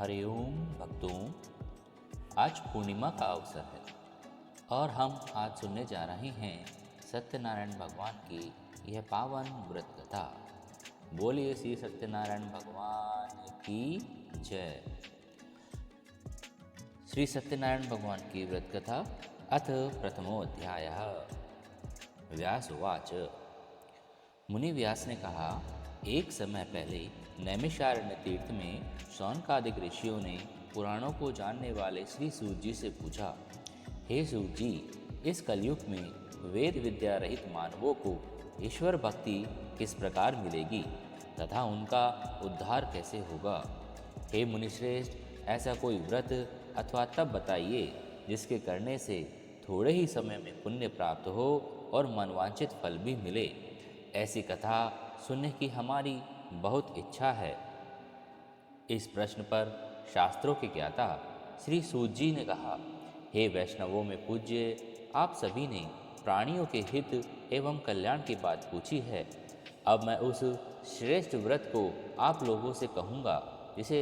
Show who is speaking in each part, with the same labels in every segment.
Speaker 1: हरिओम भक्तों, आज पूर्णिमा का अवसर है और हम आज सुनने जा रहे हैं सत्यनारायण भगवान की यह पावन व्रत कथा। बोलिए श्री सत्यनारायण भगवान की जय। श्री सत्यनारायण भगवान की व्रत कथा अथ प्रथमोऽध्यायः। व्यास उवाच। मुनि व्यास ने कहा, एक समय पहले नैमिषारण्य तीर्थ में शौनकादिक ऋषियों ने पुराणों को जानने वाले श्री सूत जी से पूछा, हे सूत जी, इस कलयुग में वेद विद्या रहित मानवों को ईश्वर भक्ति किस प्रकार मिलेगी तथा उनका उद्धार कैसे होगा। हे मुनिश्रेष्ठ, ऐसा कोई व्रत अथवा तप बताइए जिसके करने से थोड़े ही समय में पुण्य प्राप्त हो और मनवांछित फल भी मिले। ऐसी कथा सुनने की हमारी बहुत इच्छा है। इस प्रश्न पर शास्त्रों के ज्ञाता श्री सूत जी ने कहा, हे वैष्णवों में पूज्य, आप सभी ने प्राणियों के हित एवं कल्याण की बात पूछी है। अब मैं उस श्रेष्ठ व्रत को आप लोगों से कहूँगा जिसे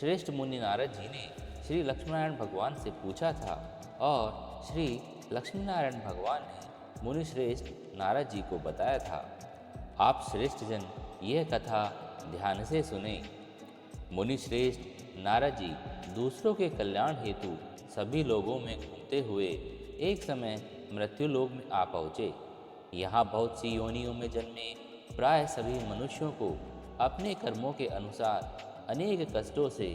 Speaker 1: श्रेष्ठ मुनि नारद जी ने श्री लक्ष्मीनारायण भगवान से पूछा था और श्री लक्ष्मीनारायण भगवान ने मुनि श्रेष्ठ नारद जी को बताया था। आप श्रेष्ठ जन यह कथा ध्यान से सुने। मुनि श्रेष्ठ नारद जी दूसरों के कल्याण हेतु सभी लोगों में घूमते हुए एक समय मृत्यु लोक में आ पहुँचे। यहाँ बहुत सी योनियों में जन्मे प्राय सभी मनुष्यों को अपने कर्मों के अनुसार अनेक कष्टों से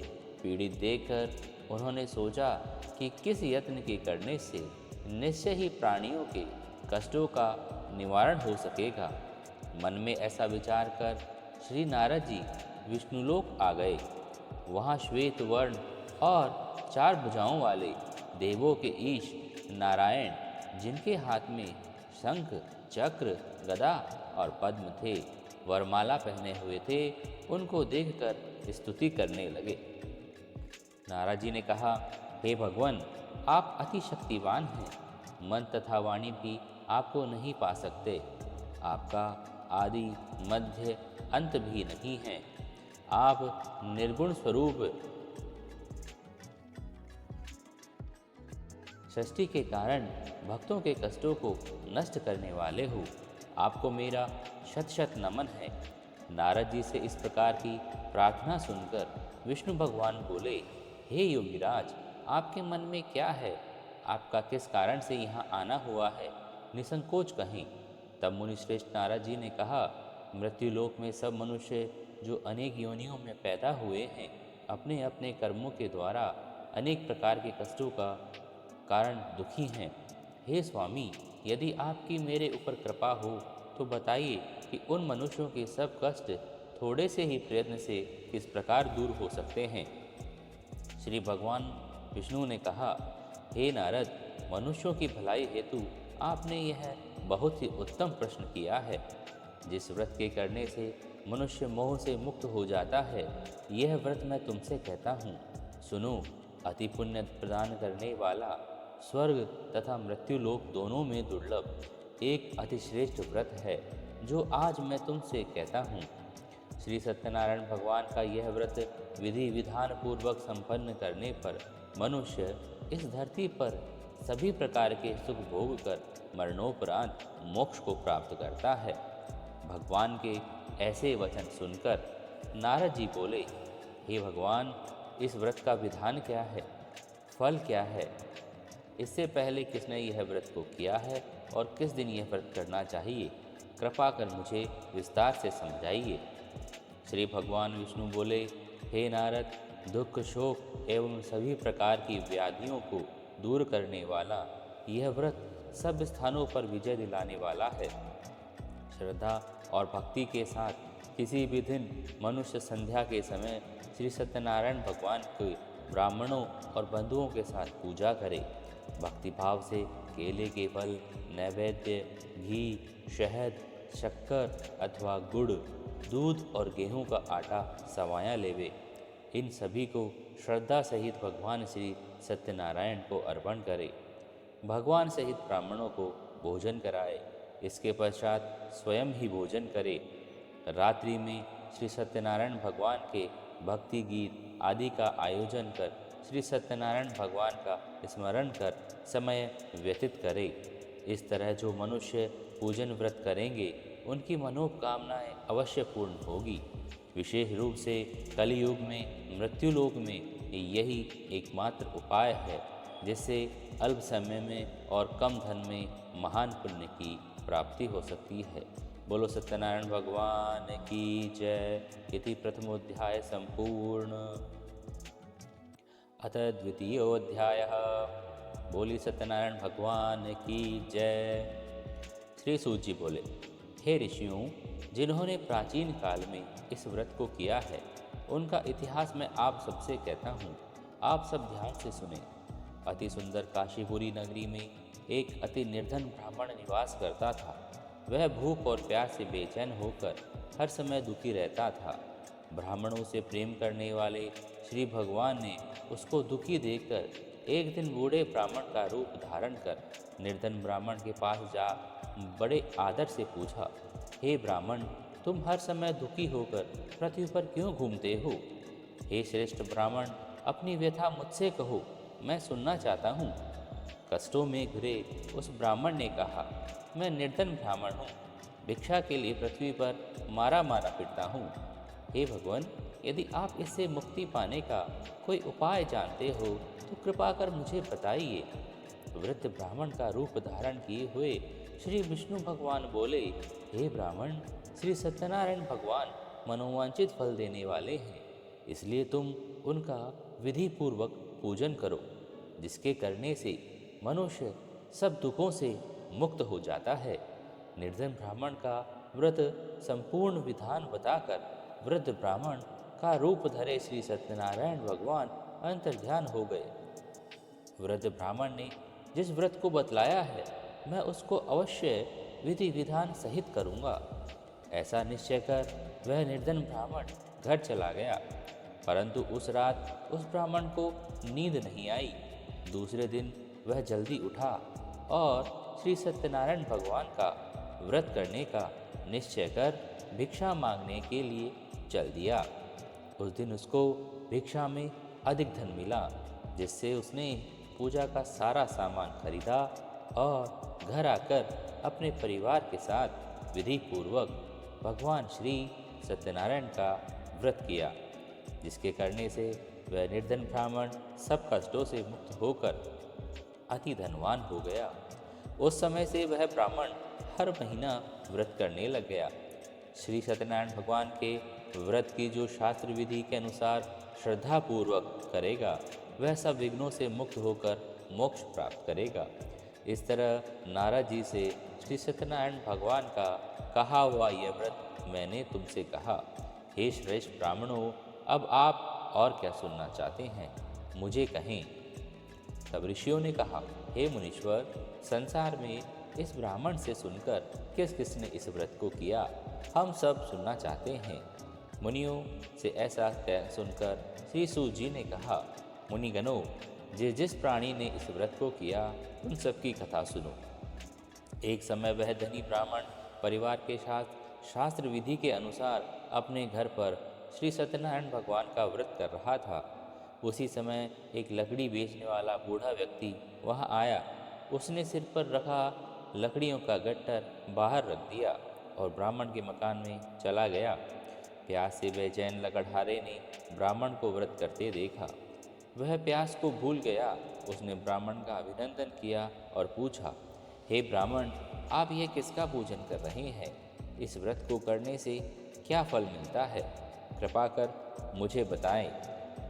Speaker 1: पीड़ित देखकर उन्होंने सोचा कि किस यत्न के करने से निश्चय ही प्राणियों के कष्टों का निवारण हो सकेगा। मन में ऐसा विचार कर श्री नारद जी विष्णुलोक आ गए। वहाँ श्वेत वर्ण और 4 भुजाओं वाले देवों के ईश नारायण, जिनके हाथ में शंख, चक्र, गदा और पद्म थे, वरमाला पहने हुए थे, उनको देखकर स्तुति करने लगे। नारद जी ने कहा, हे भगवान, आप अति शक्तिवान हैं। मन तथा वाणी भी आपको नहीं पा सकते। आपका आदि मध्य अंत भी नहीं है। आप निर्गुण स्वरूप सृष्टि के कारण भक्तों के कष्टों को नष्ट करने वाले हो। आपको मेरा शत शत नमन है। नारद जी से इस प्रकार की प्रार्थना सुनकर विष्णु भगवान बोले, हे योगीराज, आपके मन में क्या है? आपका किस कारण से यहाँ आना हुआ है? निसंकोच कहें। तब मुनिश्रेष्ठ नारद जी ने कहा, मृत्युलोक में सब मनुष्य जो अनेक योनियों में पैदा हुए हैं, अपने अपने कर्मों के द्वारा अनेक प्रकार के कष्टों का कारण दुखी हैं। हे स्वामी, यदि आपकी मेरे ऊपर कृपा हो तो बताइए कि उन मनुष्यों के सब कष्ट थोड़े से ही प्रयत्न से किस प्रकार दूर हो सकते हैं। श्री भगवान विष्णु ने कहा, हे नारद, मनुष्यों की भलाई हेतु आपने यह बहुत ही उत्तम प्रश्न किया है। जिस व्रत के करने से मनुष्य मोह से मुक्त हो जाता है, यह व्रत मैं तुमसे कहता हूँ। सुनो, अति पुण्य प्रदान करने वाला, स्वर्ग तथा मृत्युलोक दोनों में दुर्लभ एक अतिश्रेष्ठ व्रत है जो आज मैं तुमसे कहता हूँ। श्री सत्यनारायण भगवान का यह व्रत विधि विधान पूर्वक संपन्न करने पर मनुष्य इस धरती पर सभी प्रकार के सुख भोग कर मरणोपरांत मोक्ष को प्राप्त करता है। भगवान के ऐसे वचन सुनकर नारद जी बोले, हे भगवान, इस व्रत का विधान क्या है? फल क्या है? इससे पहले किसने यह व्रत को किया है और किस दिन यह व्रत करना चाहिए? कृपा कर मुझे विस्तार से समझाइए। श्री भगवान विष्णु बोले, हे नारद, दुख, शोक एवं सभी प्रकार की व्याधियों को दूर करने वाला यह व्रत सब स्थानों पर विजय दिलाने वाला है। श्रद्धा और भक्ति के साथ किसी भी दिन मनुष्य संध्या के समय श्री सत्यनारायण भगवान के ब्राह्मणों और बंधुओं के साथ पूजा करे। भक्ति भाव से केले के फल, नैवेद्य, घी, शहद, शक्कर अथवा गुड़, दूध और गेहूं का आटा सवाया लेवे। इन सभी को श्रद्धा सहित भगवान श्री सत्यनारायण को अर्पण करे। भगवान सहित ब्राह्मणों को भोजन कराए। इसके पश्चात स्वयं ही भोजन करे। रात्रि में श्री सत्यनारायण भगवान के भक्ति गीत आदि का आयोजन कर श्री सत्यनारायण भगवान का स्मरण कर समय व्यतीत करे। इस तरह जो मनुष्य पूजन व्रत करेंगे उनकी मनोकामनाएं अवश्य पूर्ण होगी। विशेष रूप से कलयुग में मृत्युलोक में यही एकमात्र उपाय है जिससे अल्प समय में और कम धन में महान पुण्य की प्राप्ति हो सकती है। बोलो सत्यनारायण भगवान की जय। इति प्रथमोध्याय संपूर्ण। अथ द्वितीयोध्यायः। बोली सत्यनारायण भगवान की जय। श्री सूत जी बोले, हे ऋषियों, जिन्होंने प्राचीन काल में इस व्रत को किया है उनका इतिहास मैं आप सबसे कहता हूँ, आप सब ध्यान से सुने। अति सुंदर काशीपुरी नगरी में एक अति निर्धन ब्राह्मण निवास करता था। वह भूख और प्यास से बेचैन होकर हर समय दुखी रहता था। ब्राह्मणों से प्रेम करने वाले श्री भगवान ने उसको दुखी देखकर एक दिन बूढ़े ब्राह्मण का रूप धारण कर निर्धन ब्राह्मण के पास जा बड़े आदर से पूछा, हे ब्राह्मण, तुम हर समय दुखी होकर पृथ्वी पर क्यों घूमते हो? हे श्रेष्ठ ब्राह्मण, अपनी व्यथा मुझसे कहो, मैं सुनना चाहता हूँ। कष्टों में घिरे उस ब्राह्मण ने कहा, मैं निर्धन ब्राह्मण हूँ, भिक्षा के लिए पृथ्वी पर मारा मारा फिरता हूँ। हे भगवान, यदि आप इससे मुक्ति पाने का कोई उपाय जानते हो तो कृपा कर मुझे बताइए। वृद्ध ब्राह्मण का रूप धारण किए हुए श्री विष्णु भगवान बोले, हे ब्राह्मण, श्री सत्यनारायण भगवान मनोवांछित फल देने वाले हैं, इसलिए तुम उनका विधि पूर्वक पूजन करो, जिसके करने से मनुष्य सब दुखों से मुक्त हो जाता है। निर्धन ब्राह्मण का व्रत संपूर्ण विधान बताकर वृद्ध ब्राह्मण का रूप धरे श्री सत्यनारायण भगवान अंतर्ध्यान हो गए। वृद्ध ब्राह्मण ने जिस व्रत को बतलाया है मैं उसको अवश्य विधि विधान सहित करूँगा। ऐसा निश्चय कर वह निर्धन ब्राह्मण घर चला गया, परंतु उस रात उस ब्राह्मण को नींद नहीं आई। दूसरे दिन वह जल्दी उठा और श्री सत्यनारायण भगवान का व्रत करने का निश्चय कर भिक्षा मांगने के लिए चल दिया। उस दिन उसको भिक्षा में अधिक धन मिला, जिससे उसने पूजा का सारा सामान खरीदा और घर आकर अपने परिवार के साथ विधि पूर्वक भगवान श्री सत्यनारायण का व्रत किया, जिसके करने से वह निर्धन ब्राह्मण सब कष्टों से मुक्त होकर अति धनवान हो गया। उस समय से वह ब्राह्मण हर महीना व्रत करने लग गया। श्री सत्यनारायण भगवान के व्रत की जो शास्त्र विधि के अनुसार श्रद्धा पूर्वक करेगा वह सब विघ्नों से मुक्त होकर मोक्ष प्राप्त करेगा। इस तरह नारद जी से श्री सत्यनारायण भगवान का कहा हुआ यह व्रत मैंने तुमसे कहा। हे श्रेष्ठ ब्राह्मणों, अब आप और क्या सुनना चाहते हैं, मुझे कहें। तब ऋषियों ने कहा, हे मुनीश्वर, संसार में इस ब्राह्मण से सुनकर किस किसने इस व्रत को किया, हम सब सुनना चाहते हैं। मुनियों से ऐसा सुनकर श्री सूत जी ने कहा, मुनिगणों, जिस प्राणी ने इस व्रत को किया उन सबकी कथा सुनो। एक समय वह धनी ब्राह्मण परिवार के साथ शास्त्र विधि के अनुसार अपने घर पर श्री सत्यनारायण भगवान का व्रत कर रहा था। उसी समय एक लकड़ी बेचने वाला बूढ़ा व्यक्ति वहां आया। उसने सिर पर रखा लकड़ियों का गट्टर बाहर रख दिया और ब्राह्मण के मकान में चला गया। प्यास से बेचैन लकड़हारे ने ब्राह्मण को व्रत करते देखा। वह प्यास को भूल गया। उसने ब्राह्मण का अभिनंदन किया और पूछा, हे ब्राह्मण, आप यह किसका पूजन कर रहे हैं? इस व्रत को करने से क्या फल मिलता है? कृपा कर मुझे बताएं।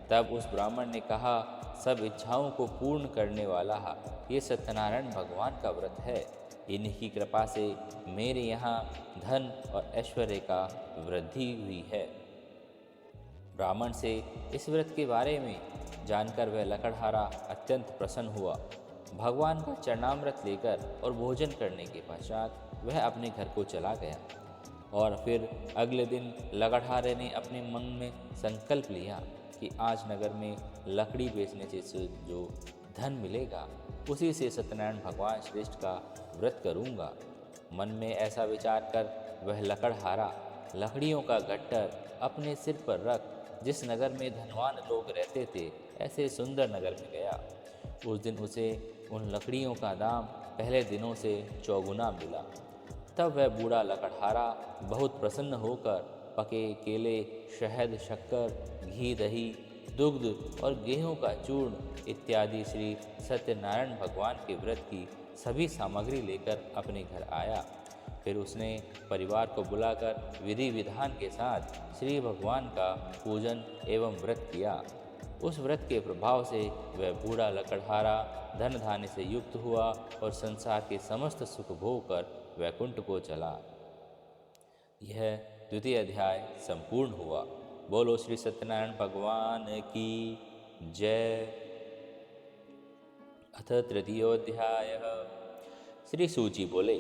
Speaker 1: तब उस ब्राह्मण ने कहा, सब इच्छाओं को पूर्ण करने वाला ये सत्यनारायण भगवान का व्रत है। इन्हीं की कृपा से मेरे यहाँ धन और ऐश्वर्य का वृद्धि हुई है। ब्राह्मण से इस व्रत के बारे में जानकर वह लकड़हारा अत्यंत प्रसन्न हुआ। भगवान का चरणामृत लेकर और भोजन करने के पश्चात वह अपने घर को चला गया। और फिर अगले दिन लकड़हारे ने अपने मन में संकल्प लिया कि आज नगर में लकड़ी बेचने से जो धन मिलेगा उसी से सत्यनारायण भगवान श्रेष्ठ का व्रत करूँगा। मन में ऐसा विचार कर वह लकड़हारा लकड़ियों का गट्टर अपने सिर पर रख जिस नगर में धनवान लोग रहते थे, ऐसे सुंदर नगर में गया। उस दिन उसे उन लकड़ियों का दाम पहले दिनों से चौगुना मिला। तब वह बूढ़ा लकड़हारा बहुत प्रसन्न होकर पके केले, शहद, शक्कर, घी, दही, दुग्ध और गेहूं का चूर्ण इत्यादि श्री सत्यनारायण भगवान के व्रत की सभी सामग्री लेकर अपने घर आया। फिर उसने परिवार को बुलाकर विधि विधान के साथ श्री भगवान का पूजन एवं व्रत किया। उस व्रत के प्रभाव से वह बूढ़ा लकड़हारा धन धान्य से युक्त हुआ और संसार के समस्त सुख भोग कर वैकुंठ को चला। यह द्वितीय अध्याय संपूर्ण हुआ। बोलो श्री सत्यनारायण भगवान की जय। अथ तृतीयोध्याय। श्री सूची बोले,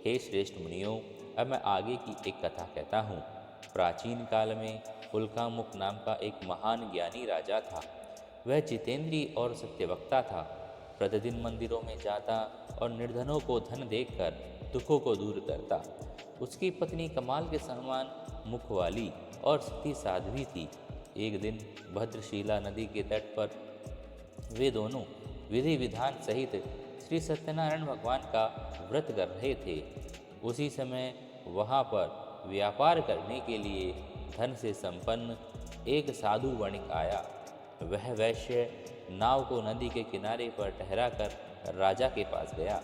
Speaker 1: हे श्रेष्ठ मुनियों, अब मैं आगे की एक कथा कहता हूँ। प्राचीन काल में उल्कामुख नाम का एक महान ज्ञानी राजा था। वह जितेंद्रिय और सत्यवक्ता था। प्रतिदिन मंदिरों में जाता और निर्धनों को धन देकर दुखों को दूर करता। उसकी पत्नी कमाल के समान मुख वाली और सती साध्वी थी। एक दिन भद्रशिला नदी के तट पर वे दोनों विधि विधान सहित श्री सत्यनारायण भगवान का व्रत कर रहे थे। उसी समय वहाँ पर व्यापार करने के लिए धन से संपन्न एक साधु वणिक आया। वह वैश्य नाव को नदी के किनारे पर ठहराकर राजा के पास गया।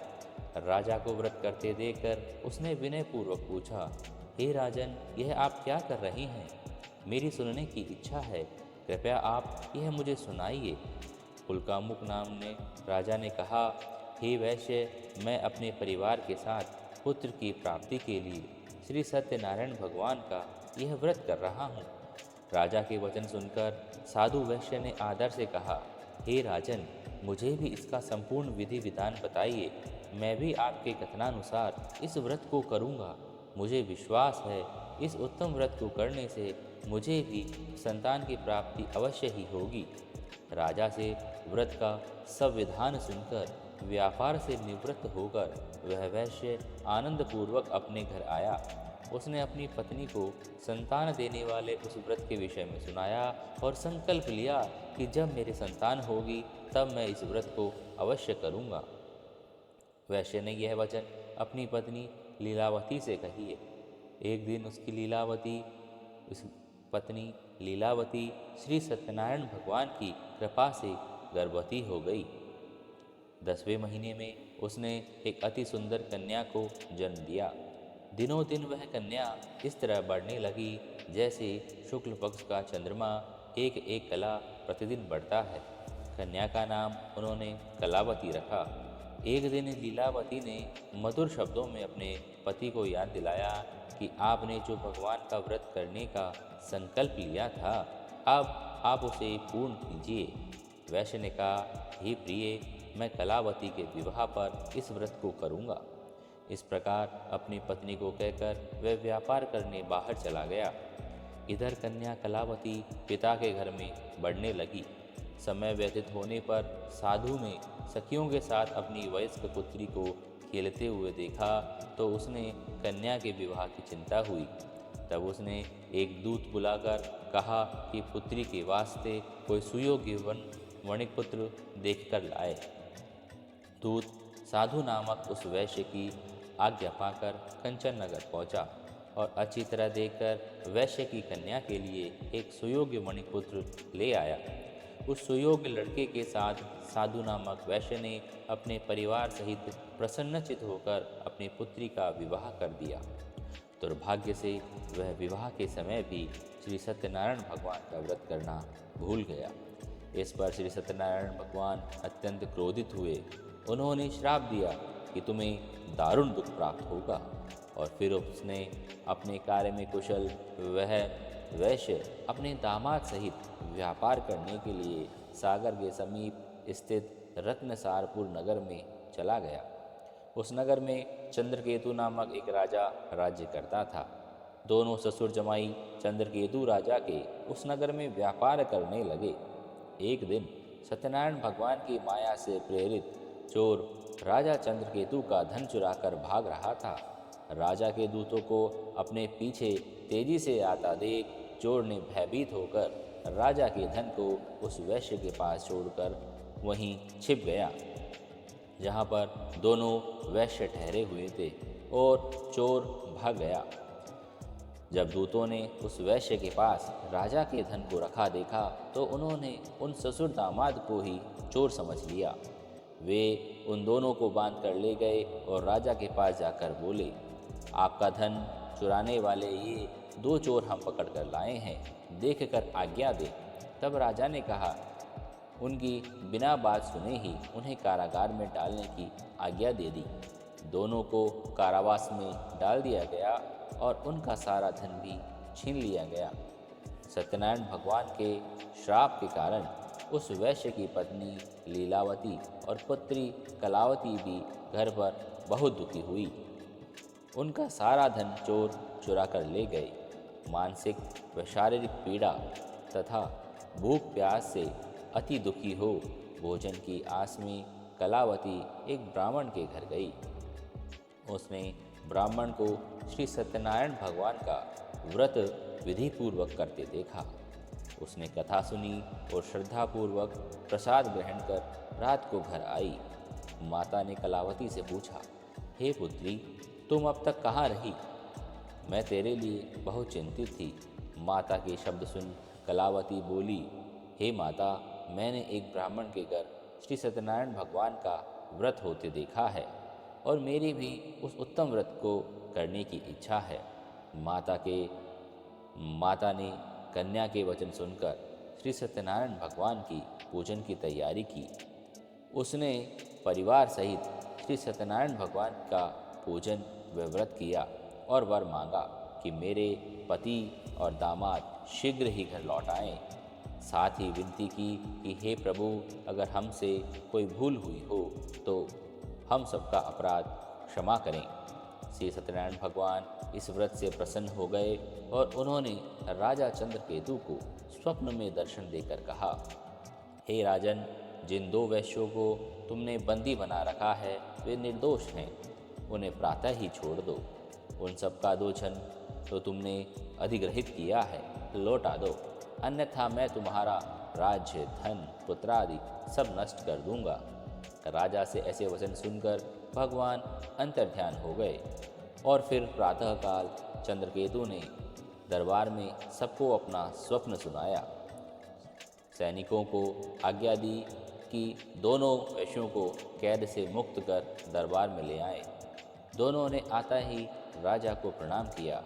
Speaker 1: राजा को व्रत करते देखकर उसने विनयपूर्वक पूछा, हे राजन, यह आप क्या कर रहे हैं? मेरी सुनने की इच्छा है, कृपया आप यह मुझे सुनाइए। उल्कामुख नाम ने राजा ने कहा, हे वैश्य, मैं अपने परिवार के साथ पुत्र की प्राप्ति के लिए श्री सत्यनारायण भगवान का यह व्रत कर रहा हूँ। राजा के वचन सुनकर साधु वैश्य ने आदर से कहा, हे राजन, मुझे भी इसका संपूर्ण विधि विधान बताइए। मैं भी आपके कथनानुसार इस व्रत को करूँगा। मुझे विश्वास है इस उत्तम व्रत को करने से मुझे भी संतान की प्राप्ति अवश्य ही होगी। राजा से व्रत का सब विधान सुनकर व्यापार से निवृत्त होकर वह वैश्य आनंदपूर्वक अपने घर आया। उसने अपनी पत्नी को संतान देने वाले उस व्रत के विषय में सुनाया और संकल्प लिया कि जब मेरी संतान होगी तब मैं इस व्रत को अवश्य करूँगा। वैश्य ने यह वचन अपनी पत्नी लीलावती से कही। एक दिन उस पत्नी लीलावती श्री सत्यनारायण भगवान की कृपा से गर्भवती हो गई। 10वें महीने में उसने एक अति सुंदर कन्या को जन्म दिया। दिनों दिन वह कन्या इस तरह बढ़ने लगी जैसे शुक्ल पक्ष का चंद्रमा एक एक कला प्रतिदिन बढ़ता है। कन्या का नाम उन्होंने कलावती रखा। एक दिन लीलावती ने मधुर शब्दों में अपने पति को याद दिलाया कि आपने जो भगवान का व्रत करने का संकल्प लिया था, अब आप उसे पूर्ण कीजिए। वैश्य ने कहा, हे प्रिय, मैं कलावती के विवाह पर इस व्रत को करूँगा। इस प्रकार अपनी पत्नी को कहकर वह व्यापार करने बाहर चला गया। इधर कन्या कलावती पिता के घर में बढ़ने लगी। समय व्यतीत होने पर साधु ने सखियों के साथ अपनी वयस्क पुत्री को खेलते हुए देखा तो उसने कन्या के विवाह की चिंता हुई। तब उसने एक दूत बुलाकर कहा कि पुत्री के वास्ते कोई सुयोग्य वणिक पुत्र देखकर लाए। दूत साधु नामक उस वैश्य की आज्ञा पाकर कंचन नगर पहुंचा और अच्छी तरह देखकर वैश्य की कन्या के लिए एक सुयोग्य वणिक पुत्र ले आया। उस सुयोग्य लड़के के साथ साधु नामक वैश्य ने अपने परिवार सहित प्रसन्नचित होकर अपनी पुत्री का विवाह कर दिया। दुर्भाग्य से वह विवाह के समय भी श्री सत्यनारायण भगवान का व्रत करना भूल गया। इस पर श्री सत्यनारायण भगवान अत्यंत क्रोधित हुए। उन्होंने श्राप दिया कि तुम्हें दारुण दुख प्राप्त होगा। और फिर उसने अपने कार्य में कुशल वह वैश्य अपने दामाद सहित व्यापार करने के लिए सागर के समीप स्थित रत्नसारपुर नगर में चला गया। उस नगर में चंद्रकेतु नामक एक राजा राज्य करता था। दोनों ससुर जमाई चंद्रकेतु राजा के उस नगर में व्यापार करने लगे। एक दिन सत्यनारायण भगवान की माया से प्रेरित चोर राजा चंद्रकेतु का धन चुराकर भाग रहा था। राजा के दूतों को अपने पीछे तेजी से आता देख चोर ने भयभीत होकर राजा के धन को उस वैश्य के पास छोड़कर वहीं छिप गया जहाँ पर दोनों वैश्य ठहरे हुए थे और चोर भाग गया। जब दूतों ने उस वैश्य के पास राजा के धन को रखा देखा तो उन्होंने उन ससुर दामाद को ही चोर समझ लिया। वे उन दोनों को बांध कर ले गए और राजा के पास जाकर बोले, आपका धन चुराने वाले ये दो चोर हम पकड़ कर लाए हैं, देख कर आज्ञा दे। तब राजा ने कहा, उनकी बिना बात सुने ही उन्हें कारागार में डालने की आज्ञा दे दी। दोनों को कारावास में डाल दिया गया और उनका सारा धन भी छीन लिया गया। सत्यनारायण भगवान के श्राप के कारण उस वैश्य की पत्नी लीलावती और पुत्री कलावती भी घर पर बहुत दुखी हुई। उनका सारा धन चोर चुरा कर ले गए। मानसिक व शारीरिक पीड़ा तथा भूख प्यास से अति दुखी हो भोजन की आस में कलावती एक ब्राह्मण के घर गई। उसने ब्राह्मण को श्री सत्यनारायण भगवान का व्रत विधि पूर्वक करते देखा। उसने कथा सुनी और श्रद्धापूर्वक प्रसाद ग्रहण कर रात को घर आई। माता ने कलावती से पूछा, हे पुत्री, तुम अब तक कहाँ रही? मैं तेरे लिए बहुत चिंतित थी। माता के शब्द सुन कलावती बोली, हे माता, मैंने एक ब्राह्मण के घर श्री सत्यनारायण भगवान का व्रत होते देखा है और मेरी भी उस उत्तम व्रत को करने की इच्छा है। माता ने कन्या के वचन सुनकर श्री सत्यनारायण भगवान की पूजन की तैयारी की। उसने परिवार सहित श्री सत्यनारायण भगवान का पूजन व व्रत किया और वर मांगा कि मेरे पति और दामाद शीघ्र ही घर लौट आएं। साथ ही विनती की कि हे प्रभु, अगर हमसे कोई भूल हुई हो तो हम सबका अपराध क्षमा करें। श्री सत्यनारायण भगवान इस व्रत से प्रसन्न हो गए और उन्होंने राजा चंद्रकेतु को स्वप्न में दर्शन देकर कहा, हे राजन, जिन दो वैश्यों को तुमने बंदी बना रखा है वे निर्दोष हैं, उन्हें प्रातः ही छोड़ दो। उन सबका दो धन तो तुमने अधिग्रहित किया है, लौटा दो, अन्यथा मैं तुम्हारा राज्य, धन, पुत्रादि सब नष्ट कर दूंगा। राजा से ऐसे वचन सुनकर भगवान अंतर्ध्यान हो गए और फिर प्रातःकाल चंद्रकेतु ने दरबार में सबको अपना स्वप्न सुनाया। सैनिकों को आज्ञा दी कि दोनों वैश्यों को कैद से मुक्त कर दरबार में ले आए। दोनों ने आता ही राजा को प्रणाम किया।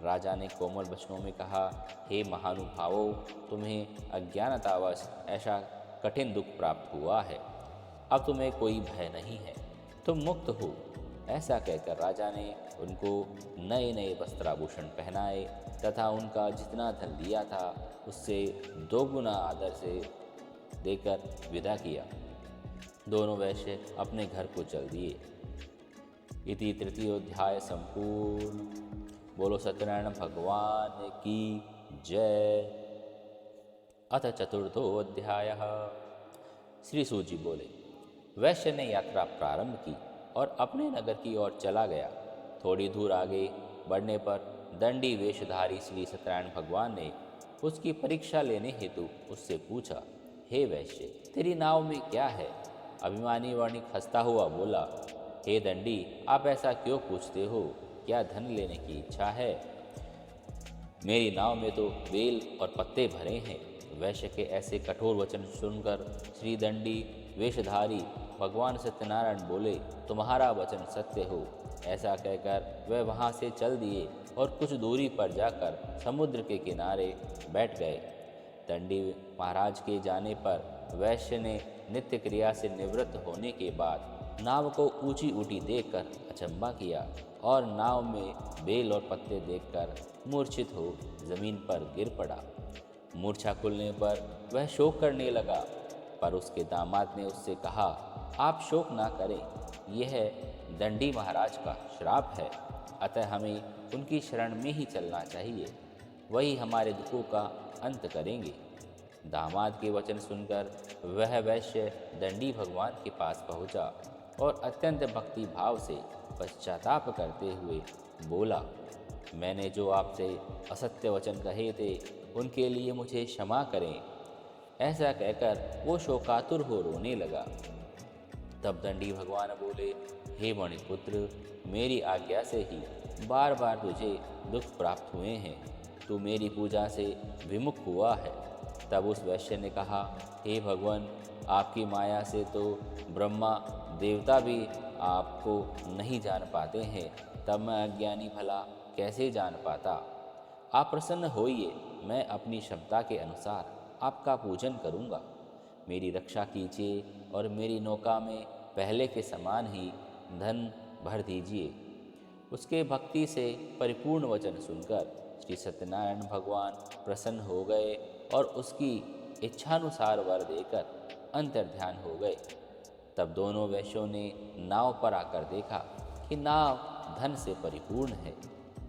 Speaker 1: राजा ने कोमल वचनों में कहा, हे महानुभावों, तुम्हें अज्ञानतावश ऐसा कठिन दुख प्राप्त हुआ है। अब तुम्हें कोई भय नहीं है, तुम मुक्त हो। ऐसा कहकर राजा ने उनको नए नए वस्त्राभूषण पहनाए तथा उनका जितना धन लिया था उससे दोगुना आदर से देकर विदा किया। दोनों वैश्य अपने घर को चल दिए। इति तृतीयोध्याय संपूर्ण। बोलो सत्यनारायण भगवान की जय। अथ चतुर्थोऽध्यायः। श्री सूत जी बोले, वैश्य ने यात्रा प्रारंभ की और अपने नगर की ओर चला गया। थोड़ी दूर आगे बढ़ने पर दंडी वेशधारी श्री सत्यनारायण भगवान ने उसकी परीक्षा लेने हेतु उससे पूछा, हे वैश्य, तेरी नाव में क्या है? अभिमानी वर्णिक हंसता हुआ बोला, हे दंडी, आप ऐसा क्यों पूछते हो? क्या धन लेने की इच्छा है? मेरी नाव में तो बेल और पत्ते भरे हैं। वैश्य के ऐसे कठोर वचन सुनकर श्री दंडी वेशधारी भगवान सत्यनारायण बोले, तुम्हारा वचन सत्य हो। ऐसा कहकर वह वहाँ से चल दिए और कुछ दूरी पर जाकर समुद्र के किनारे बैठ गए। दंडी महाराज के जाने पर वैश्य ने नित्य क्रिया से निवृत्त होने के बाद नाव को ऊंची उठी देखकर अचंभा किया और नाव में बेल और पत्ते देखकर मूर्छित हो जमीन पर गिर पड़ा। मूर्छा खुलने पर वह शोक करने लगा, पर उसके दामाद ने उससे कहा, आप शोक ना करें, यह दंडी महाराज का श्राप है, अतः हमें उनकी शरण में ही चलना चाहिए, वही हमारे दुखों का अंत करेंगे। दामाद के वचन सुनकर वह वैश्य दंडी भगवान के पास पहुंचा और अत्यंत भक्ति भाव से पश्चाताप करते हुए बोला, मैंने जो आपसे असत्य वचन कहे थे उनके लिए मुझे क्षमा करें। ऐसा कहकर वो शोकातुर हो रोने लगा। तब दंडी भगवान बोले, हे मणिपुत्र, मेरी आज्ञा से ही बार बार तुझे दुख प्राप्त हुए हैं। तू मेरी पूजा से विमुख हुआ है। तब उस वैश्य ने कहा, हे भगवान, आपकी माया से तो ब्रह्मा देवता भी आपको नहीं जान पाते हैं, तब मैं अज्ञानी भला कैसे जान पाता। आप प्रसन्न होइए, मैं अपनी क्षमता के अनुसार आपका पूजन करूँगा। मेरी रक्षा कीजिए और मेरी नौका में पहले के समान ही धन भर दीजिए। उसके भक्ति से परिपूर्ण वचन सुनकर श्री सत्यनारायण भगवान प्रसन्न हो गए और उसकी इच्छानुसार वर देकर अंतर्ध्यान हो गए। तब दोनों वैश्यों ने नाव पर आकर देखा कि नाव धन से परिपूर्ण है।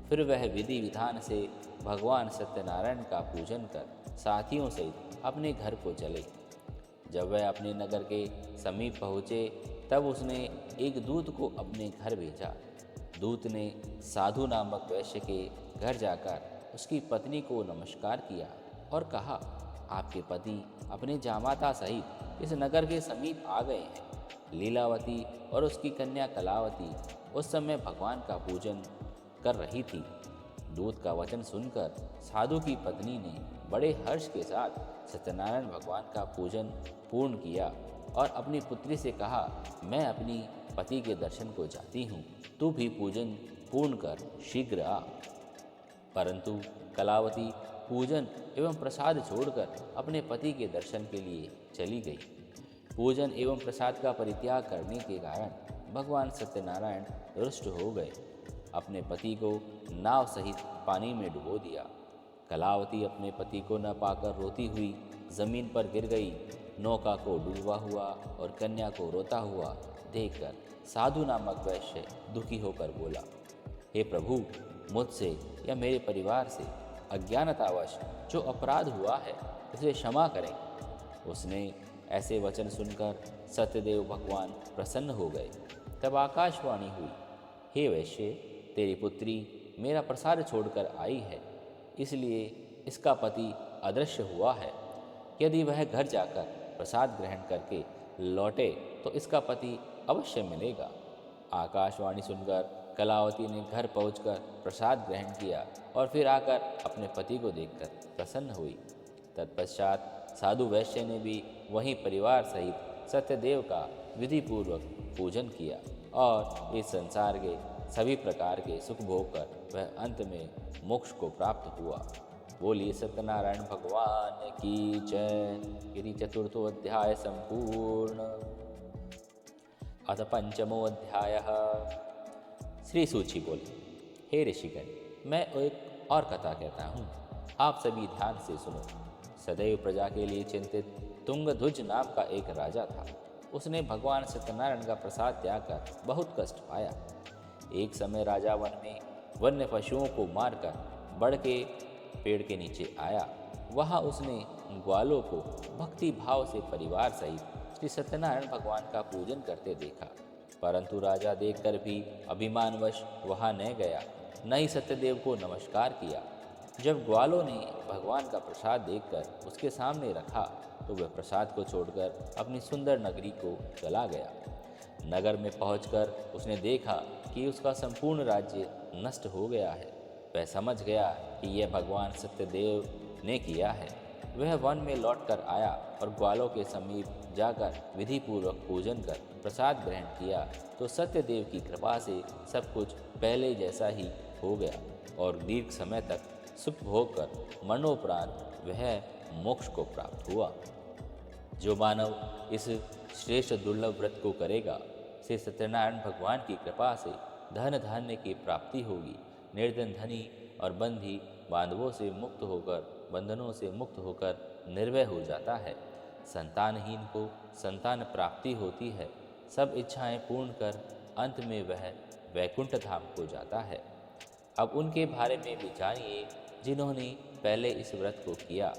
Speaker 1: फिर वह विधि विधान से भगवान सत्यनारायण का पूजन कर साथियों सहित अपने घर को चले। जब वह अपने नगर के समीप पहुँचे तब उसने एक दूत को अपने घर भेजा। दूत ने साधु नामक वैश्य के घर जाकर उसकी पत्नी को नमस्कार किया और कहा, आपके पति अपने जामाता सहित इस नगर के समीप आ गए हैं। लीलावती और उसकी कन्या कलावती उस समय भगवान का पूजन कर रही थी। दूत का वचन सुनकर साधु की पत्नी ने बड़े हर्ष के साथ सत्यनारायण भगवान का पूजन पूर्ण किया और अपनी पुत्री से कहा, मैं अपनी पति के दर्शन को जाती हूँ, तू भी पूजन पूर्ण कर शीघ्र आ। परंतु कलावती पूजन एवं प्रसाद छोड़कर अपने पति के दर्शन के लिए चली गई। पूजन एवं प्रसाद का परित्याग करने के कारण भगवान सत्यनारायण रुष्ट हो गए। अपने पति को नाव सहित पानी में डुबो दिया। कलावती अपने पति को न पाकर रोती हुई जमीन पर गिर गई। नौका को डूबा हुआ और कन्या को रोता हुआ देखकर साधु नामक वैश्य दुखी होकर बोला, हे प्रभु, मुझसे या मेरे परिवार से अज्ञानतावश जो अपराध हुआ है उसे क्षमा करें। उसने ऐसे वचन सुनकर सत्यदेव भगवान प्रसन्न हो गए। तब आकाशवाणी हुई, हे वैश्य, तेरी पुत्री मेरा प्रसाद छोड़कर आई है, इसलिए इसका पति अदृश्य हुआ है। यदि वह घर जाकर प्रसाद ग्रहण करके लौटे तो इसका पति अवश्य मिलेगा। आकाशवाणी सुनकर कलावती ने घर पहुंचकर प्रसाद ग्रहण किया और फिर आकर अपने पति को देखकर प्रसन्न हुई। तत्पश्चात साधु वैश्य ने भी वहीं परिवार सहित सत्यदेव का विधिपूर्वक पूजन किया और इस संसार के सभी प्रकार के सुख भोग कर वह अंत में मोक्ष को प्राप्त हुआ। बोलिए सत्यनारायण भगवान की जय। यदि चतुर्थो अध्याय संपूर्ण। अथ पंचमो अध्याय। श्री सूची बोले, हे ऋषिगण, मैं एक और कथा कहता हूँ, आप सभी ध्यान से सुनो। सदैव प्रजा के लिए चिंतित तुंगध्वज नाम का एक राजा था। उसने भगवान सत्यनारायण का प्रसाद त्याग कर बहुत कष्ट पाया। एक समय राजा वन में वन्य पशुओं को मारकर बढ़ के पेड़ के नीचे आया। वहाँ उसने ग्वालों को भक्ति भाव से परिवार सहित श्री सत्यनारायण भगवान का पूजन करते देखा। परंतु राजा देखकर भी अभिमानवश वहाँ न गया, न ही सत्यदेव को नमस्कार किया। जब ग्वालों ने भगवान का प्रसाद देखकर उसके सामने रखा तो वह प्रसाद को छोड़कर अपनी सुंदर नगरी को चला गया। नगर में पहुंचकर उसने देखा कि उसका संपूर्ण राज्य नष्ट हो गया है। वह समझ गया कि यह भगवान सत्यदेव ने किया है। वह वन में लौटकर आया और ग्वालों के समीप जाकर विधिपूर्वक पूजन कर प्रसाद ग्रहण किया तो सत्यदेव की कृपा से सब कुछ पहले जैसा ही हो गया और दीर्घ समय तक सुख भोग कर मरणोपरांत वह मोक्ष को प्राप्त हुआ। जो मानव इस श्रेष्ठ दुर्लभ व्रत को करेगा, श्री सत्यनारायण भगवान की कृपा से धन धान्य की प्राप्ति होगी। निर्धन धनी और बंधी बांधवों से मुक्त होकर, बंधनों से मुक्त होकर निर्भय हो जाता है। संतानहीन को संतान प्राप्ति होती है। सब इच्छाएं पूर्ण कर अंत में वह वैकुंठ धाम को जाता है। अब उनके बारे में भी जानिए जिन्होंने पहले इस व्रत को किया।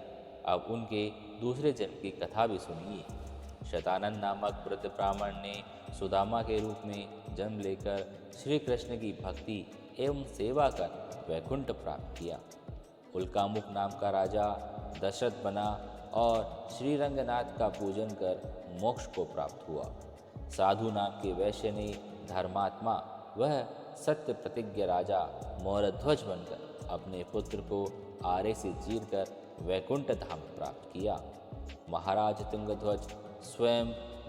Speaker 1: अब उनके दूसरे जन्म की कथा भी सुनिए। शतानंद नामक वृद्ध ब्राह्मण ने सुदामा के रूप में जन्म लेकर श्री कृष्ण की भक्ति एवं सेवा कर वैकुंठ प्राप्त किया। उल्कामुख नाम का राजा दशरथ बना और श्री रंगनाथ का पूजन कर मोक्ष को प्राप्त हुआ। साधु नाम के वैश्य ने धर्मात्मा वह सत्य प्रतिज्ञ राजा मौरध्वज बनकर अपने पुत्र को आरे से चीर कर वैकुंठ धाम प्राप्त किया। महाराज तुंगध्वज स्वयं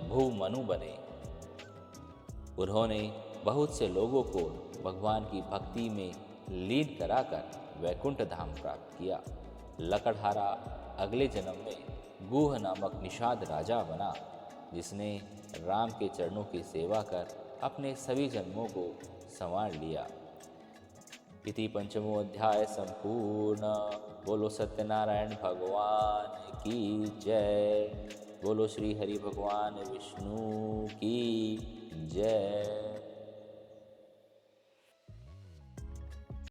Speaker 1: भूमनु बने। उन्होंने बहुत से लोगों को भगवान की भक्ति में लीन कराकर वैकुंठ धाम प्राप्त किया। लकड़हारा अगले जन्म में गुह नामक निषाद राजा बना, जिसने राम के चरणों की सेवा कर अपने सभी जन्मों को संवार लिया। इति पंचमो अध्याय संपूर्ण। बोलो सत्यनारायण भगवान की जय। बोलो श्री हरि भगवान विष्णु की जय।